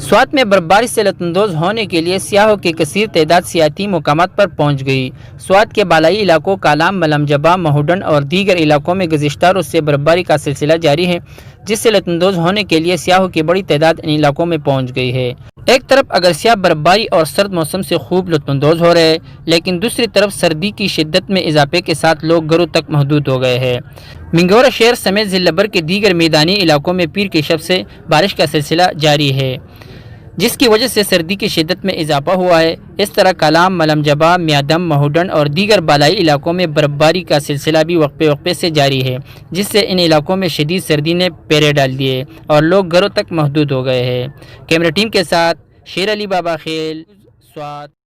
سوات میں برفباری سے لطف ہونے کے لیے سیاحوں کی کثیر تعداد سیاحتی مقامات پر پہنچ گئی۔ سوات کے بالائی علاقوں کالام، ملم جبہ، مہوڈن اور دیگر علاقوں میں گزشتہ روز سے برفباری کا سلسلہ جاری ہے، جس سے لطف ہونے کے لیے سیاحوں کی بڑی تعداد ان علاقوں میں پہنچ گئی ہے۔ ایک طرف اگر سیاح برفباری اور سرد موسم سے خوب لطف اندوز ہو رہے ہیں، لیکن دوسری طرف سردی کی شدت میں اضافے کے ساتھ لوگ گھروں تک محدود ہو گئے ہیں۔ منگورہ شہر سمیت ضلع بھر کے دیگر میدانی علاقوں میں پیر کی شب سے بارش کا سلسلہ جاری ہے، جس کی وجہ سے سردی کی شدت میں اضافہ ہوا ہے۔ اس طرح کالام، ملم جبہ، میادم، مہوڈن اور دیگر بالائی علاقوں میں برفباری کا سلسلہ بھی وقفے سے جاری ہے، جس سے ان علاقوں میں شدید سردی نے پیرے ڈال دیے اور لوگ گھروں تک محدود ہو گئے ہیں۔ کیمرہ ٹیم کے ساتھ شیر علی بابا خیل، سوات۔